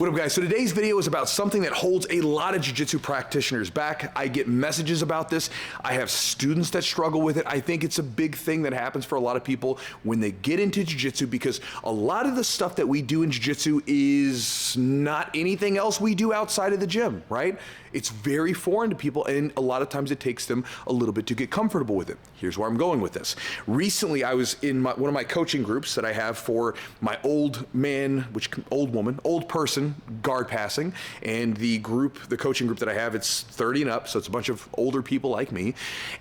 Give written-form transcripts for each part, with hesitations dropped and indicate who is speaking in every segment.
Speaker 1: What up, guys? So today's video is about something that holds a lot of jiu-jitsu practitioners back. I get messages about this. I have students that struggle with it. I think it's a big thing that happens for a lot of people when they get into jiu-jitsu, because a lot of the stuff that we do in jiu-jitsu is not anything else we do outside of the gym, right? It's very foreign to people, and a lot of times it takes them a little bit to get comfortable with it. Here's where I'm going with this. Recently, I was in one of my coaching groups that I have for my old person guard passing, and the coaching group that I have, it's 30 and up, so it's a bunch of older people like me,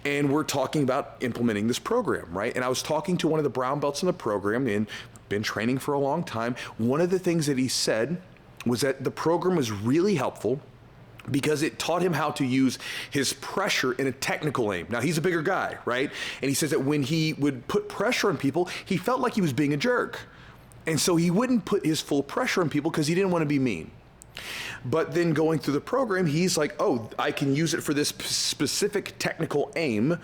Speaker 1: and we're talking about implementing this program, right? And I was talking to one of the brown belts in the program and been training for a long time. One of the things that he said was that the program was really helpful because it taught him how to use his pressure in a technical aim. Now, he's a bigger guy, right? And he says that when he would put pressure on people, he felt like he was being a jerk. And so he wouldn't put his full pressure on people because he didn't want to be mean. But then going through the program, he's like, oh, I can use it for this specific technical aim.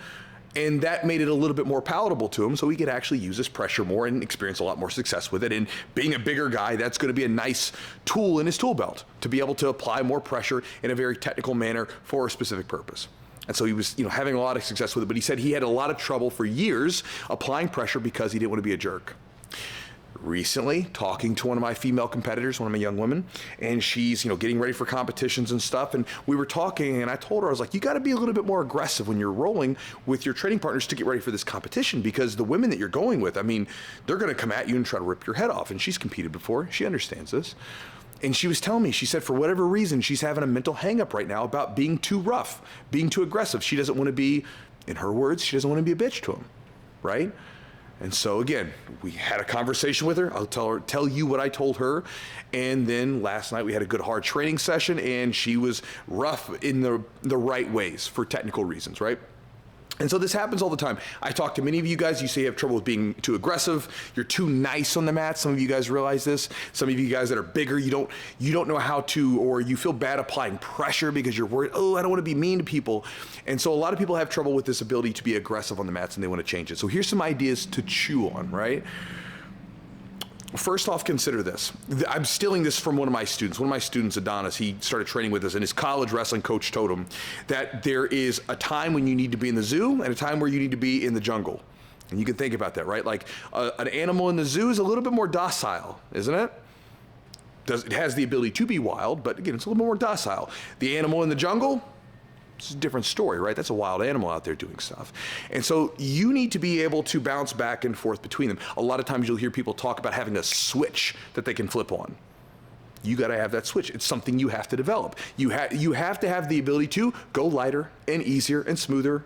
Speaker 1: And that made it a little bit more palatable to him, so he could actually use this pressure more and experience a lot more success with it. And being a bigger guy, that's going to be a nice tool in his tool belt to be able to apply more pressure in a very technical manner for a specific purpose. And so he was, having a lot of success with it. But he said he had a lot of trouble for years applying pressure because he didn't want to be a jerk. Recently, talking to one of my female competitors, one of my young women, and she's, getting ready for competitions and stuff, and we were talking, and I told her, I was like, you got to be a little bit more aggressive when you're rolling with your training partners to get ready for this competition, because the women that you're going with, they're going to come at you and try to rip your head off, and she's competed before. She understands this. And she was telling me, she said, for whatever reason, she's having a mental hang-up right now about being too rough, being too aggressive. She doesn't want to be, in her words, she doesn't want to be a bitch to him, right? And so again, we had a conversation with her. I'll tell you what I told her. And then last night we had a good hard training session, and she was rough in the right ways for technical reasons, right? And so this happens all the time. I talk to many of you guys, you say you have trouble with being too aggressive, you're too nice on the mat. Some of you guys realize this. Some of you guys that are bigger, you don't know how to, or you feel bad applying pressure because you're worried, oh, I don't want to be mean to people. And so a lot of people have trouble with this ability to be aggressive on the mats, and they want to change it. So here's some ideas to chew on, right? First off, consider this. I'm stealing this from one of my students. One of my students, Adonis, he started training with us, and his college wrestling coach told him that there is a time when you need to be in the zoo and a time where you need to be in the jungle. And you can think about that, right? Like an animal in the zoo is a little bit more docile, isn't it? It has the ability to be wild, but again, it's a little more docile. The animal in the jungle, it's a different story, right? That's a wild animal out there doing stuff. And so you need to be able to bounce back and forth between them. A lot of times you'll hear people talk about having a switch that they can flip on. You got to have that switch. It's something you have to develop. You have to have the ability to go lighter and easier and smoother.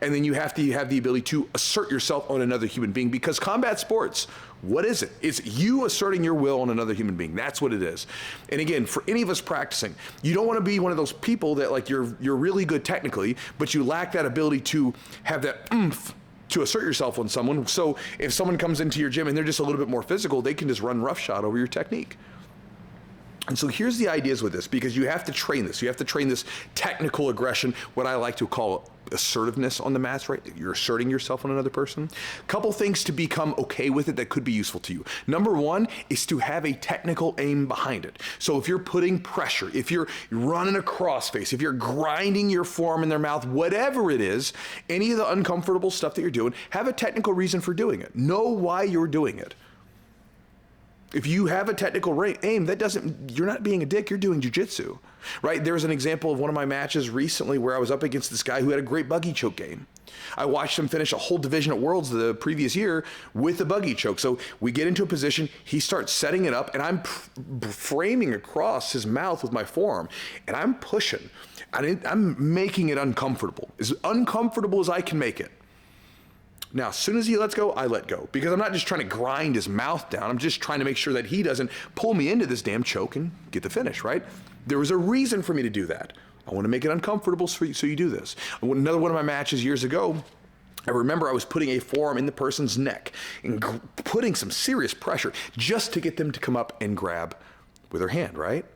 Speaker 1: And then you have to have the ability to assert yourself on another human being, because combat sports, what is it? It's you asserting your will on another human being. That's what it is. And again, for any of us practicing, you don't want to be one of those people that like you're really good technically, but you lack that ability to have that oomph to assert yourself on someone. So if someone comes into your gym and they're just a little bit more physical, they can just run roughshod over your technique. And so here's the ideas with this, because you have to train this. You have to train this technical aggression, what I like to call assertiveness on the mats, right? You're asserting yourself on another person. Couple things to become okay with it that could be useful to you. Number one is to have a technical aim behind it. So if you're putting pressure, if you're running a crossface, if you're grinding your forearm in their mouth, whatever it is, any of the uncomfortable stuff that you're doing, have a technical reason for doing it. Know why you're doing it. If you have a technical aim, you're not being a dick, you're doing jiu-jitsu, right? There's an example of one of my matches recently where I was up against this guy who had a great buggy choke game. I watched him finish a whole division at Worlds the previous year with a buggy choke. So we get into a position, he starts setting it up, and I'm framing across his mouth with my forearm, and I'm pushing. I'm making it uncomfortable as I can make it. Now, as soon as he lets go, I let go, because I'm not just trying to grind his mouth down. I'm just trying to make sure that he doesn't pull me into this damn choke and get the finish, right? There was a reason for me to do that. I want to make it uncomfortable so you do this. Another one of my matches years ago, I remember I was putting a forearm in the person's neck and putting some serious pressure just to get them to come up and grab with their hand, right?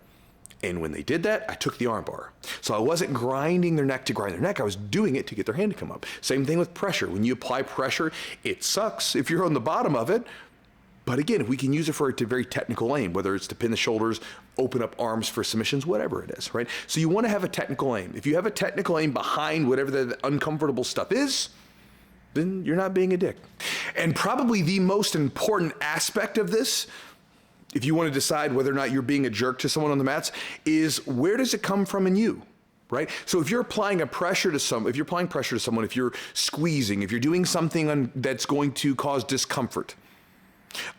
Speaker 1: And when they did that, I took the arm bar. So I wasn't grinding their neck to grind their neck. I was doing it to get their hand to come up. Same thing with pressure. When you apply pressure, it sucks if you're on the bottom of it, But again, we can use it for a very technical aim, whether it's to pin the shoulders, open up arms for submissions, whatever it is, right? So you want to have a technical aim. If you have a technical aim behind whatever the uncomfortable stuff is, then you're not being a dick. And probably the most important aspect of this, if you want to decide whether or not you're being a jerk to someone on the mats, is where does it come from in you? Right? So if you're applying pressure to someone, if you're squeezing, if you're doing something that's going to cause discomfort,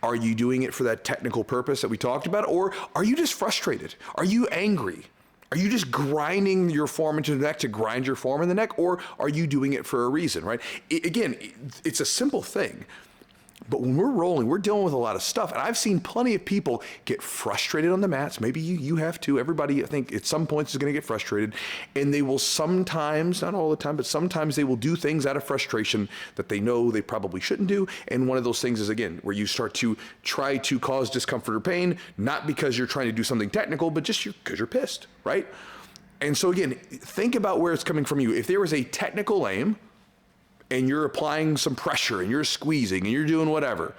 Speaker 1: are you doing it for that technical purpose that we talked about? Or are you just frustrated? Are you angry? Are you just grinding your form into the neck to grind your form in the neck? Or are you doing it for a reason, right? Again, it's a simple thing. But when we're rolling, we're dealing with a lot of stuff. And I've seen plenty of people get frustrated on the mats. Maybe you have too. Everybody, I think, at some points is going to get frustrated. And they will sometimes, not all the time, but sometimes they will do things out of frustration that they know they probably shouldn't do. And one of those things is, again, where you start to try to cause discomfort or pain, not because you're trying to do something technical, but just because you're pissed, right? And so, again, think about where it's coming from you. If there was a technical aim, and you're applying some pressure and you're squeezing and you're doing whatever,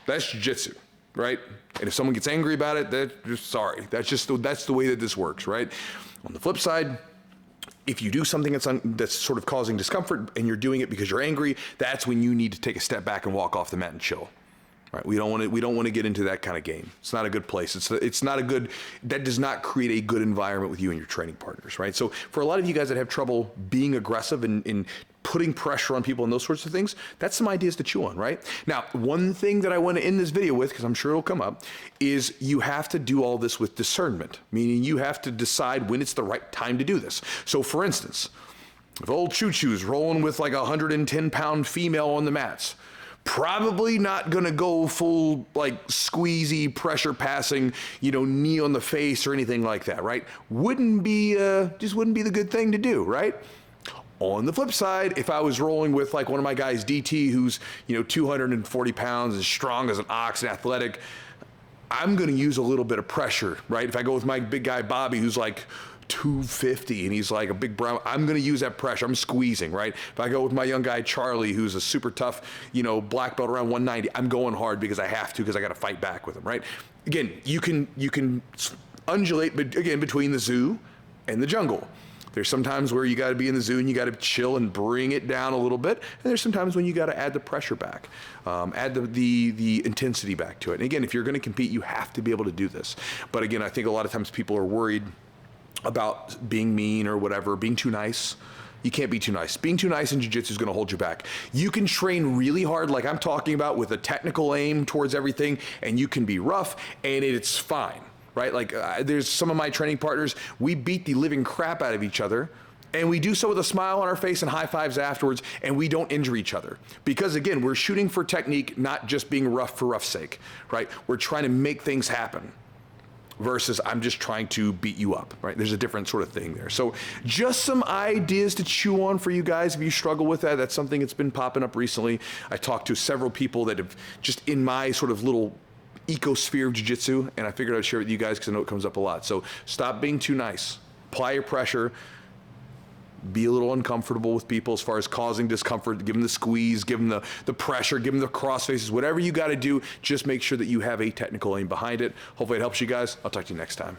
Speaker 1: that's jiu-jitsu, right? And if someone gets angry about it, sorry. That's the way that this works, right? On the flip side, if you do something that's sort of causing discomfort and you're doing it because you're angry, that's when you need to take a step back and walk off the mat and chill. Right, we don't want to get into that kind of game. It's not a good place. It's not a good, that does not create a good environment with you and your training partners, right? So for a lot of you guys that have trouble being aggressive in putting pressure on people and those sorts of things, that's some ideas to chew on, right? Now, one thing that I want to end this video with, because I'm sure it'll come up, is you have to do all this with discernment, meaning you have to decide when it's the right time to do this. So for instance, if old Chewjitsu is rolling with like a 110-pound female on the mats, probably not gonna go full like squeezy pressure passing, knee on the face or anything like that, right? Just wouldn't be the good thing to do, right? On the flip side, if I was rolling with like one of my guys, DT, who's 240 pounds, as strong as an ox and athletic, I'm gonna use a little bit of pressure, right? If I go with my big guy Bobby, who's like 250 and he's like a big brown, I'm gonna use that pressure. I'm squeezing, right? If I go with my young guy Charlie, who's a super tough, black belt around 190, I'm going hard because I have to, because I got to fight back with him, right? Again, you can undulate, but again, between the zoo and the jungle. There's some times where you got to be in the zoo and you got to chill and bring it down a little bit. And there's some times when you got to add the pressure back, add the intensity back to it. And again, if you're going to compete, you have to be able to do this. But again, I think a lot of times people are worried about being mean or whatever, being too nice. You can't be too nice. Being too nice in jiu-jitsu is going to hold you back. You can train really hard, like I'm talking about, with a technical aim towards everything, and you can be rough, and it's fine, right? Like there's some of my training partners, we beat the living crap out of each other, and we do so with a smile on our face and high fives afterwards, and we don't injure each other. Because again, we're shooting for technique, not just being rough for rough's sake, right? We're trying to make things happen. Versus I'm just trying to beat you up, right? There's a different sort of thing there. So just some ideas to chew on for you guys if you struggle with that. That's something that's been popping up recently. I talked to several people that have just in my sort of little ecosphere of jiu-jitsu, and I figured I'd share it with you guys because I know it comes up a lot. So stop being too nice. Apply your pressure. Be a little uncomfortable with people as far as causing discomfort. Give them the squeeze, give them the pressure, give them the cross faces, whatever you got to do. Just make sure that you have a technical aim behind it. Hopefully it helps you guys. I'll talk to you next time.